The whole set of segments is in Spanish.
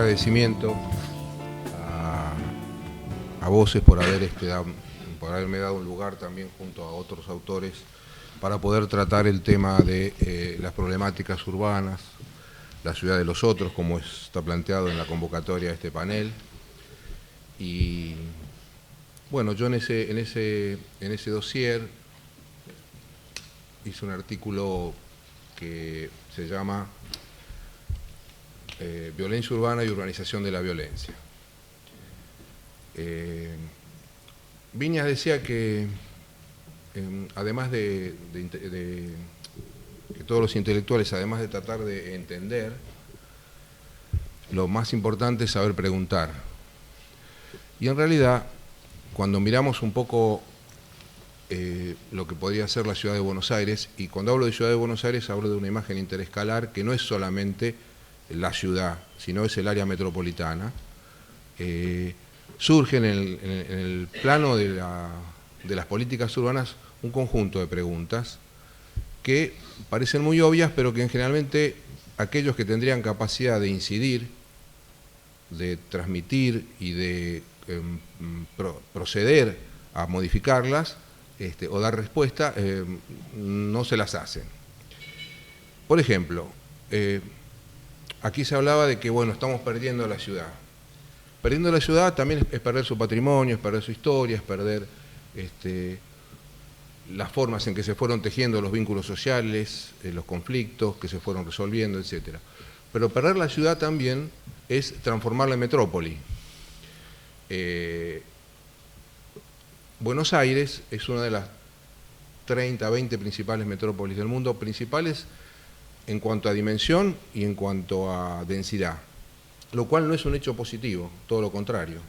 agradecimiento a Voces por haberme dado un lugar también junto a otros autores para poder tratar el tema de las problemáticas urbanas, la ciudad de los otros, como está planteado en la convocatoria de este panel. Y bueno, yo en ese dossier hice un artículo que se llama Violencia urbana y urbanización de la violencia. Viñas decía que además de que todos los intelectuales, además de tratar de entender, lo más importante es saber preguntar. Y en realidad, cuando miramos un poco lo que podría ser la ciudad de Buenos Aires, y cuando hablo de ciudad de Buenos Aires hablo de una imagen interescalar que no es solamente la ciudad, sino es el área metropolitana, surge en el plano de las políticas urbanas un conjunto de preguntas que parecen muy obvias, pero que generalmente aquellos que tendrían capacidad de incidir, de transmitir y de proceder a modificarlas o dar respuesta, no se las hacen. Por ejemplo, aquí se hablaba de que, bueno, estamos perdiendo la ciudad. Perdiendo la ciudad también es perder su patrimonio, es perder su historia, es perder las formas en que se fueron tejiendo los vínculos sociales, los conflictos que se fueron resolviendo, etc. Pero perder la ciudad también es transformarla en metrópoli. Buenos Aires es una de las 30, 20 principales metrópolis del mundo, principales en cuanto a dimensión y en cuanto a densidad, lo cual no es un hecho positivo, todo lo contrario.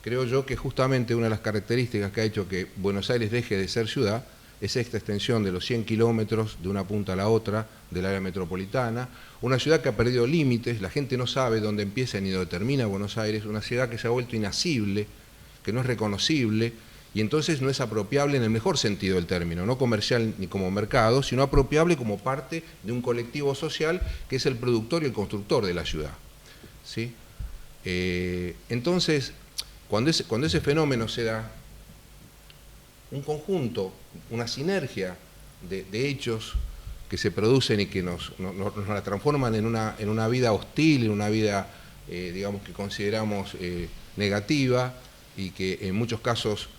Creo yo que justamente una de las características que ha hecho que Buenos Aires deje de ser ciudad es esta extensión de los 100 kilómetros de una punta a la otra del área metropolitana, una ciudad que ha perdido límites, la gente no sabe dónde empieza ni dónde termina Buenos Aires, una ciudad que se ha vuelto inasible, que no es reconocible, y entonces no es apropiable en el mejor sentido del término, no comercial ni como mercado, sino apropiable como parte de un colectivo social que es el productor y el constructor de la ciudad, ¿sí? Entonces, cuando ese fenómeno se da, un conjunto, una sinergia de hechos que se producen y que nos la transforman en una vida hostil, en una vida, digamos, que consideramos negativa y que en muchos casos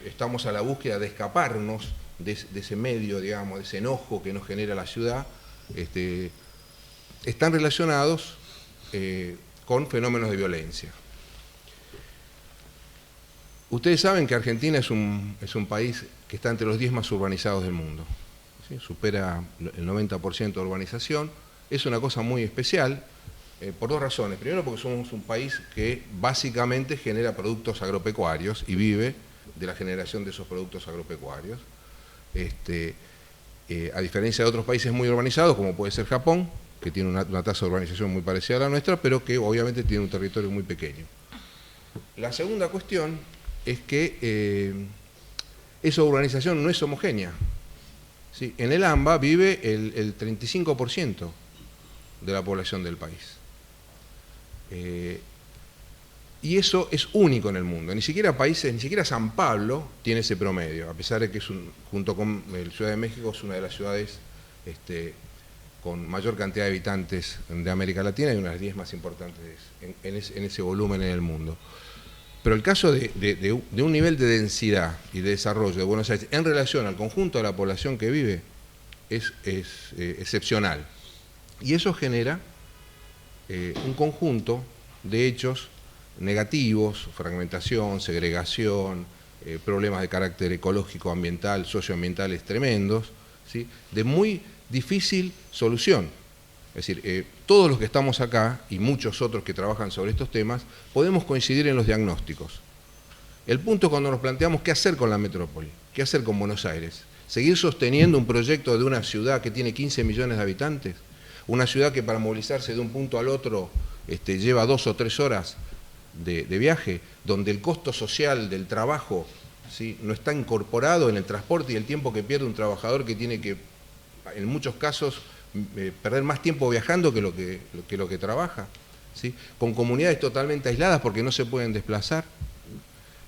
estamos a la búsqueda de escaparnos de ese medio, digamos, de ese enojo que nos genera la ciudad, están relacionados con fenómenos de violencia. Ustedes saben que Argentina es un país que está entre los 10 más urbanizados del mundo, ¿sí? Supera el 90% de urbanización. Es una cosa muy especial por dos razones. Primero, porque somos un país que básicamente genera productos agropecuarios y vive de la generación de esos productos agropecuarios. A diferencia de otros países muy urbanizados, como puede ser Japón, que tiene una tasa de urbanización muy parecida a la nuestra, pero que obviamente tiene un territorio muy pequeño. La segunda cuestión es que esa urbanización no es homogénea, ¿sí? En el AMBA vive el 35% de la población del país. Y eso es único en el mundo. Ni siquiera San Pablo tiene ese promedio, a pesar de que junto con la Ciudad de México es una de las ciudades con mayor cantidad de habitantes de América Latina y una de las 10 más importantes en ese volumen en el mundo. Pero el caso de un nivel de densidad y de desarrollo de Buenos Aires en relación al conjunto de la población que vive es excepcional. Y eso genera un conjunto de hechos negativos, fragmentación, segregación, problemas de carácter ecológico, ambiental, socioambientales tremendos, ¿sí? De muy difícil solución. Es decir, todos los que estamos acá y muchos otros que trabajan sobre estos temas podemos coincidir en los diagnósticos. El punto es cuando nos planteamos qué hacer con la metrópoli, qué hacer con Buenos Aires. ¿Seguir sosteniendo un proyecto de una ciudad que tiene 15 millones de habitantes? Una ciudad que para movilizarse de un punto al otro lleva 2 o 3 horas de viaje, donde el costo social del trabajo, ¿sí?, no está incorporado en el transporte y el tiempo que pierde un trabajador que tiene que, en muchos casos, perder más tiempo viajando que lo que trabaja. ¿sí? Con comunidades totalmente aisladas porque no se pueden desplazar.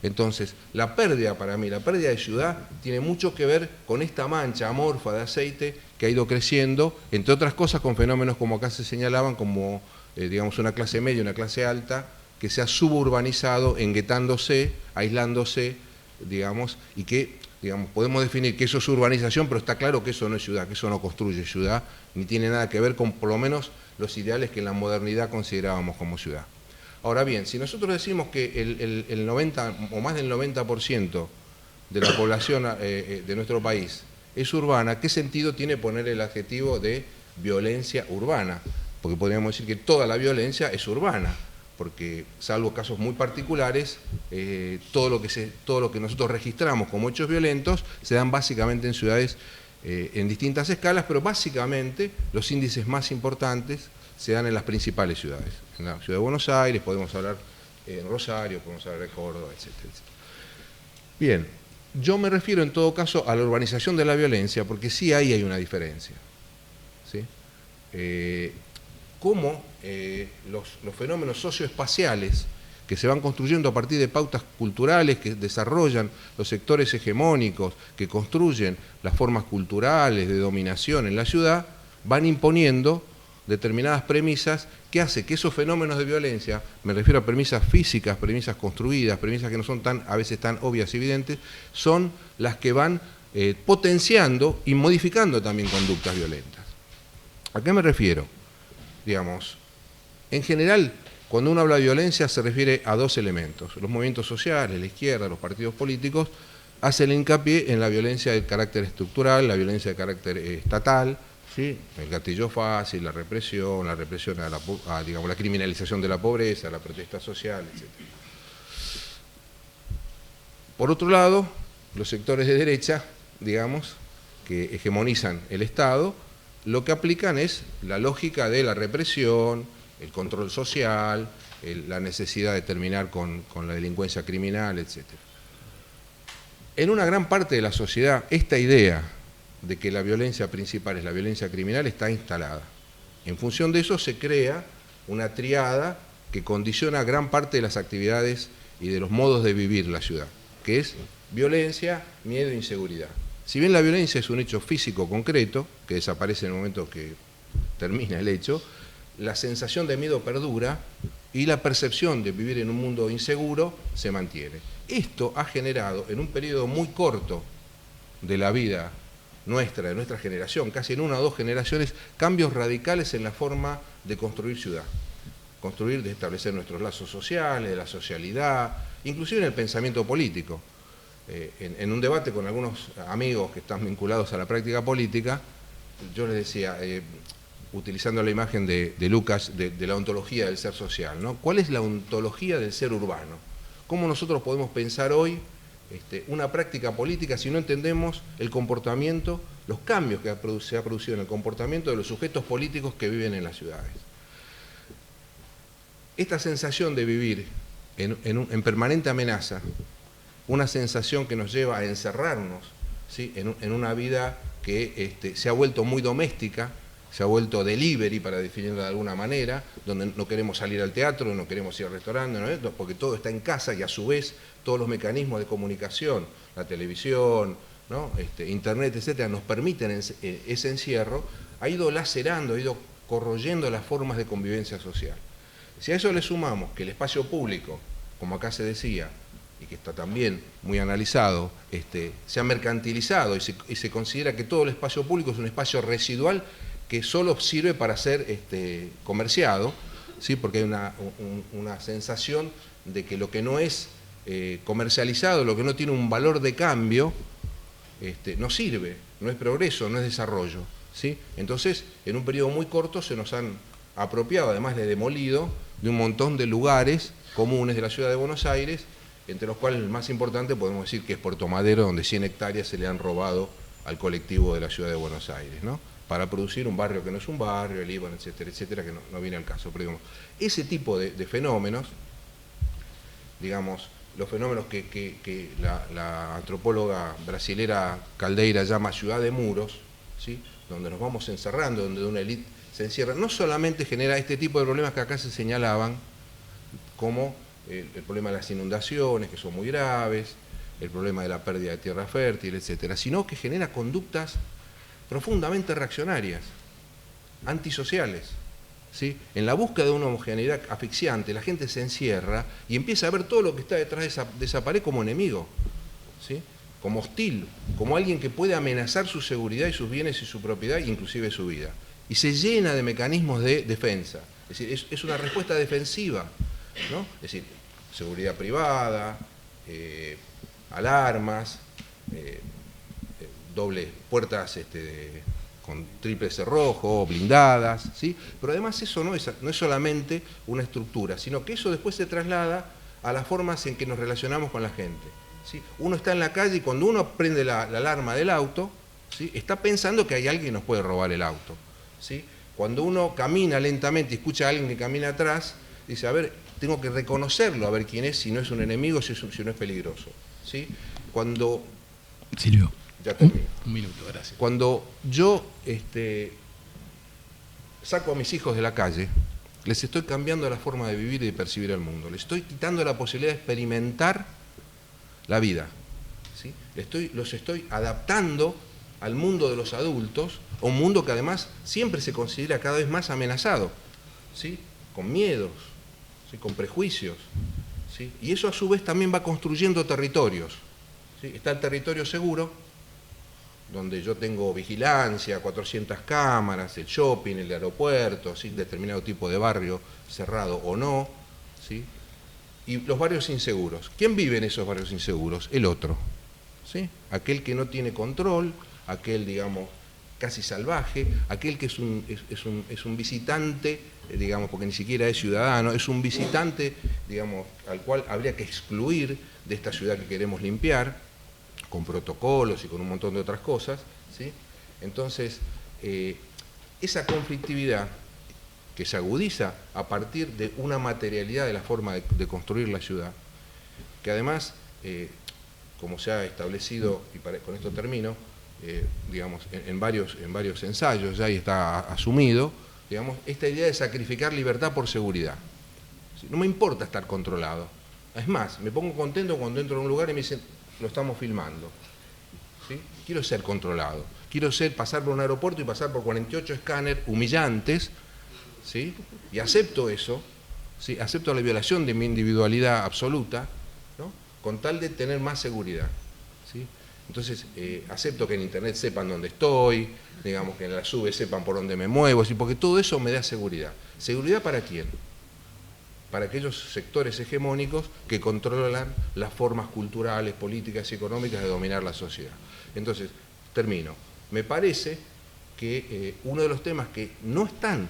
Entonces, la pérdida para mí, la pérdida de ciudad, tiene mucho que ver con esta mancha amorfa de aceite que ha ido creciendo, entre otras cosas con fenómenos como acá se señalaban, como digamos una clase media, una clase alta, que se ha suburbanizado, enguetándose, aislándose, digamos, y que, digamos, podemos definir que eso es urbanización, pero está claro que eso no es ciudad, que eso no construye ciudad, ni tiene nada que ver con, por lo menos, los ideales que en la modernidad considerábamos como ciudad. Ahora bien, si nosotros decimos que el 90 o más del 90% de la población de nuestro país es urbana, ¿qué sentido tiene poner el adjetivo de violencia urbana? Porque podríamos decir que toda la violencia es urbana, porque salvo casos muy particulares, todo lo que nosotros registramos como hechos violentos se dan básicamente en ciudades en distintas escalas, pero básicamente los índices más importantes se dan en las principales ciudades. En la ciudad de Buenos Aires, podemos hablar en Rosario, podemos hablar de Córdoba, etcétera, etcétera. Bien, yo me refiero en todo caso a la urbanización de la violencia, porque sí ahí hay una diferencia. ¿Sí? Cómo los fenómenos socioespaciales que se van construyendo a partir de pautas culturales que desarrollan los sectores hegemónicos, que construyen las formas culturales de dominación en la ciudad, van imponiendo determinadas premisas que hace que esos fenómenos de violencia, me refiero a premisas físicas, premisas construidas, premisas que no son a veces tan obvias y evidentes, son las que van potenciando y modificando también conductas violentas. ¿A qué me refiero? Digamos, en general, cuando uno habla de violencia se refiere a dos elementos. Los movimientos sociales, la izquierda, los partidos políticos, hacen hincapié en la violencia de carácter estructural, la violencia de carácter estatal, ¿sí? El gatillo fácil, la represión digamos, la criminalización de la pobreza, la protesta social, etc. Por otro lado, los sectores de derecha, digamos, que hegemonizan el Estado, lo que aplican es la lógica de la represión, el control social, la necesidad de terminar con la delincuencia criminal, etc. En una gran parte de la sociedad, esta idea de que la violencia principal es la violencia criminal está instalada. En función de eso se crea una triada que condiciona gran parte de las actividades y de los modos de vivir la ciudad, que es violencia, miedo e inseguridad. Si bien la violencia es un hecho físico concreto, que desaparece en el momento que termina el hecho, la sensación de miedo perdura y la percepción de vivir en un mundo inseguro se mantiene. Esto ha generado, en un periodo muy corto de la vida nuestra, de nuestra generación, casi en una o dos generaciones, cambios radicales en la forma de construir ciudad. Construir, de establecer nuestros lazos sociales, de la socialidad, inclusive en el pensamiento político. En un debate con algunos amigos que están vinculados a la práctica política, yo les decía, utilizando la imagen de Lucas, de la ontología del ser social, ¿no? ¿Cuál es la ontología del ser urbano? ¿Cómo nosotros podemos pensar hoy una práctica política si no entendemos el comportamiento, los cambios que se ha producido en el comportamiento de los sujetos políticos que viven en las ciudades? Esta sensación de vivir en permanente amenaza, una sensación que nos lleva a encerrarnos, ¿sí? en una vida que se ha vuelto muy doméstica, se ha vuelto delivery, para definirlo de alguna manera, donde no queremos salir al teatro, no queremos ir al restaurante, ¿no? Porque todo está en casa y a su vez todos los mecanismos de comunicación, la televisión, ¿no? Internet, etcétera, nos permiten ese encierro, ha ido lacerando, ha ido corroyendo las formas de convivencia social. Si a eso le sumamos que el espacio público, como acá se decía, y que está también muy analizado, se ha mercantilizado y se considera que todo el espacio público es un espacio residual que solo sirve para ser comerciado, ¿sí? Porque hay una sensación de que lo que no es comercializado, lo que no tiene un valor de cambio, no sirve, no es progreso, no es desarrollo, ¿sí? Entonces, en un periodo muy corto se nos han apropiado, además de demolido, de un montón de lugares comunes de la ciudad de Buenos Aires, entre los cuales el más importante podemos decir que es Puerto Madero, donde 100 hectáreas se le han robado al colectivo de la ciudad de Buenos Aires, ¿no? Para producir un barrio que no es un barrio, el Líbano, etcétera, etcétera, que no viene al caso. Pero digamos, ese tipo de fenómenos, digamos, los fenómenos que la antropóloga brasilera Caldeira llama ciudad de muros, ¿sí? Donde nos vamos encerrando, donde una élite se encierra. No solamente genera este tipo de problemas que acá se señalaban, como el problema de las inundaciones, que son muy graves, el problema de la pérdida de tierra fértil, etcétera, sino que genera conductas profundamente reaccionarias, antisociales. ¿Sí? En la búsqueda de una homogeneidad asfixiante, la gente se encierra y empieza a ver todo lo que está detrás de esa pared como enemigo, ¿sí? Como hostil, como alguien que puede amenazar su seguridad y sus bienes y su propiedad, inclusive su vida. Y se llena de mecanismos de defensa. Es decir, es una respuesta defensiva, ¿no? Es decir, seguridad privada, alarmas, dobles puertas con triple cerrojo, blindadas, ¿sí? Pero además eso no es solamente una estructura, sino que eso después se traslada a las formas en que nos relacionamos con la gente, ¿sí? Uno está en la calle y cuando uno prende la alarma del auto, ¿sí? Está pensando que hay alguien que nos puede robar el auto, ¿sí? Cuando uno camina lentamente y escucha a alguien que camina atrás, dice, a ver, tengo que reconocerlo, a ver quién es, si no es un enemigo, si no es peligroso, ¿sí? Cuando... Silvio. Ya termino. Un minuto, gracias. Cuando yo saco a mis hijos de la calle, les estoy cambiando la forma de vivir y de percibir el mundo. Les estoy quitando la posibilidad de experimentar la vida, ¿sí? Los estoy adaptando al mundo de los adultos, a un mundo que además siempre se considera cada vez más amenazado, ¿sí? Con miedos, ¿sí? Con prejuicios, ¿sí? Y eso a su vez también va construyendo territorios, ¿sí? Está el territorio seguro, donde yo tengo vigilancia, 400 cámaras, el shopping, el aeropuerto, ¿sí? Determinado tipo de barrio cerrado o no, ¿sí? Y los barrios inseguros. ¿Quién vive en esos barrios inseguros? El otro, ¿sí? Aquel que no tiene control, aquel, digamos, casi salvaje, aquel que es un visitante, digamos, porque ni siquiera es ciudadano, es un visitante, digamos, al cual habría que excluir de esta ciudad que queremos limpiar, con protocolos y con un montón de otras cosas, ¿sí? Entonces, esa conflictividad que se agudiza a partir de una materialidad de la forma de construir la ciudad, que además, como se ha establecido, y con esto termino, digamos, en varios ensayos ya y está asumido, digamos, esta idea de sacrificar libertad por seguridad. ¿Sí? No me importa estar controlado. Es más, me pongo contento cuando entro en un lugar y me dicen, lo estamos filmando, ¿sí? Quiero ser controlado, quiero pasar por un aeropuerto y pasar por 48 escáneres humillantes, ¿sí? Y acepto eso, ¿sí? Acepto la violación de mi individualidad absoluta, ¿no? Con tal de tener más seguridad, ¿sí? Entonces, acepto que en internet sepan dónde estoy, digamos que en la SUBE sepan por dónde me muevo, ¿sí? Porque todo eso me da seguridad. ¿Seguridad para quién? Para aquellos sectores hegemónicos que controlan las formas culturales, políticas y económicas de dominar la sociedad. Entonces, termino. Me parece que uno de los temas que no están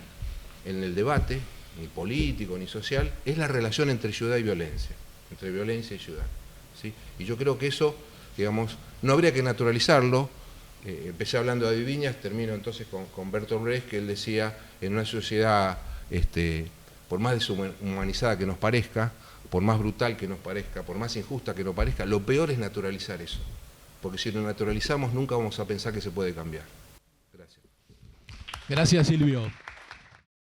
en el debate, ni político ni social, es la relación entre ciudad y violencia, entre violencia y ciudad, ¿sí? Y yo creo que eso, digamos, no habría que naturalizarlo. Empecé hablando de Viñas, termino entonces con Bertolt Brecht, que él decía, en una sociedad... por más deshumanizada que nos parezca, por más brutal que nos parezca, por más injusta que nos parezca, lo peor es naturalizar eso. Porque si lo naturalizamos nunca vamos a pensar que se puede cambiar. Gracias. Gracias, Silvio.